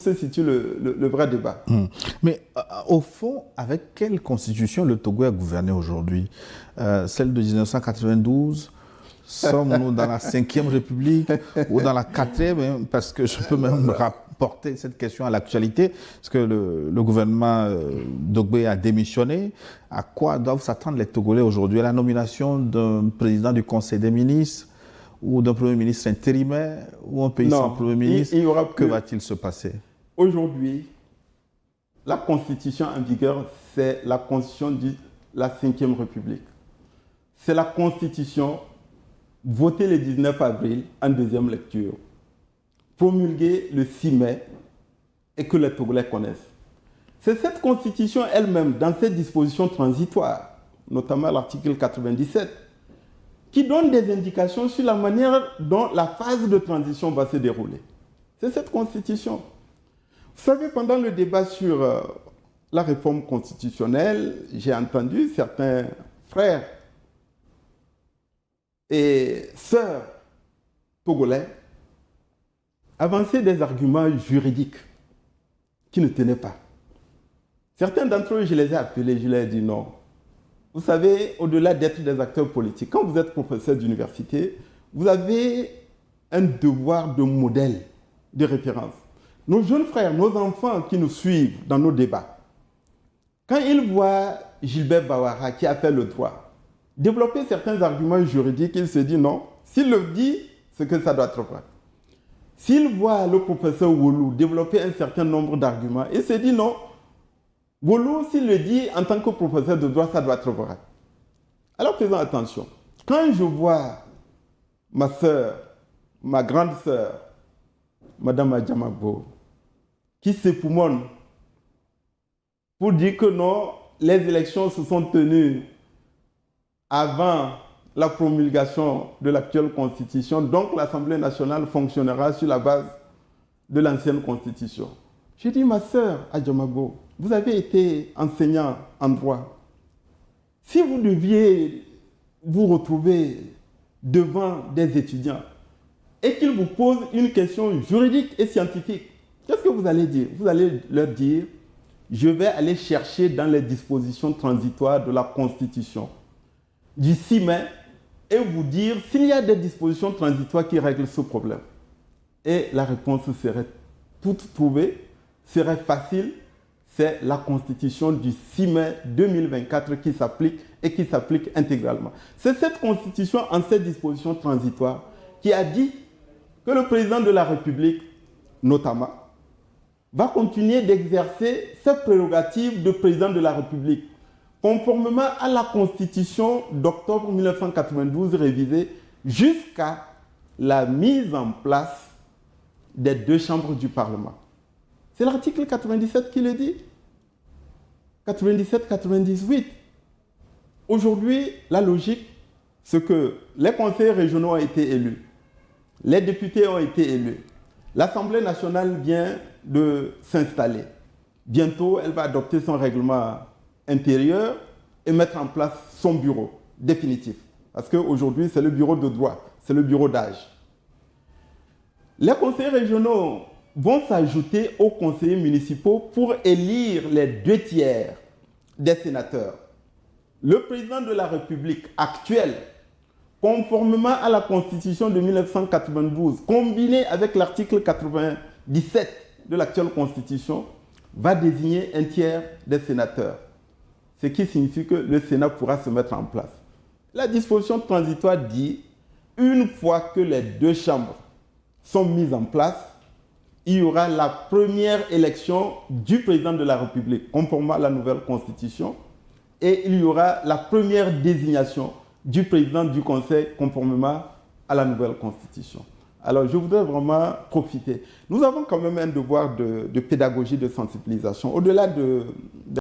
se situe le vrai débat. Mais au fond, avec quelle constitution le Togo est gouverné aujourd'hui? Celle de 1992? Sommes-nous dans la 5e République ou dans la 4e? Parce que je peux même rapporter cette question à l'actualité, parce que le gouvernement Dogbe a démissionné. À quoi doivent s'attendre les Togolais aujourd'hui? À la nomination d'un président du Conseil des ministres ou d'un Premier ministre intérimaire ou un pays sans Premier ministre? Que va-t-il se passer? Aujourd'hui, la constitution en vigueur, c'est la constitution de la 5e République. C'est la constitution votée le 19 avril en deuxième lecture, promulguée le 6 mai et que les Togolais connaissent. C'est cette constitution elle-même, dans ses dispositions transitoires, notamment l'article 97, qui donne des indications sur la manière dont la phase de transition va se dérouler. C'est cette constitution. Vous savez, pendant le débat sur la réforme constitutionnelle, j'ai entendu certains frères et sœurs togolais avancer des arguments juridiques qui ne tenaient pas. Certains d'entre eux, je les ai appelés, je leur ai dit non. Vous savez, au-delà d'être des acteurs politiques, quand vous êtes professeur d'université, vous avez un devoir de modèle, de référence. Nos jeunes frères, nos enfants qui nous suivent dans nos débats, quand ils voient Gilbert Bawara, qui a fait le droit, développer certains arguments juridiques, ils se disent non, s'il le dit, c'est que ça doit être vrai. S'ils voient le professeur Wolou développer un certain nombre d'arguments, ils se disent non, Wolou, s'il le dit en tant que professeur de droit, ça doit être vrai. Alors faisons attention. Quand je vois ma sœur, ma grande sœur, Madame Adjamabo, qui s'époumonne pour dire que non, les élections se sont tenues avant la promulgation de l'actuelle constitution, donc l'Assemblée nationale fonctionnera sur la base de l'ancienne constitution. J'ai dit, ma sœur Adjamabo, vous avez été enseignant en droit. Si vous deviez vous retrouver devant des étudiants et qu'ils vous posent une question juridique et scientifique, qu'est-ce que vous allez dire? Vous allez leur dire, je vais aller chercher dans les dispositions transitoires de la Constitution du 6 mai et vous dire s'il y a des dispositions transitoires qui règlent ce problème. Et la réponse serait toute trouvée, serait facile, c'est la Constitution du 6 mai 2024 qui s'applique et qui s'applique intégralement. C'est cette Constitution en ces dispositions transitoires qui a dit que le président de la République, notamment, va continuer d'exercer ses prérogatives de président de la République, conformément à la Constitution d'octobre 1992 révisée, jusqu'à la mise en place des 2 chambres du Parlement. C'est l'article 97 qui le dit. 97-98. Aujourd'hui, la logique, c'est que les conseils régionaux ont été élus. Les députés ont été élus. L'Assemblée nationale vient de s'installer. Bientôt, elle va adopter son règlement intérieur et mettre en place son bureau définitif. Parce qu'aujourd'hui, c'est le bureau de droit, c'est le bureau d'âge. Les conseillers régionaux vont s'ajouter aux conseillers municipaux pour élire les 2/3 des sénateurs. Le président de la République actuel, conformément à la Constitution de 1992, combiné avec l'article 97 de l'actuelle Constitution, va désigner 1/3 des sénateurs. Ce qui signifie que le Sénat pourra se mettre en place. La disposition transitoire dit, une fois que les 2 chambres sont mises en place, il y aura la première élection du président de la République, conformément à la nouvelle Constitution, et il y aura la première désignation du président du Conseil, conformément à la nouvelle Constitution. Alors, je voudrais vraiment profiter. Nous avons quand même un devoir de pédagogie, de sensibilisation. Au-delà de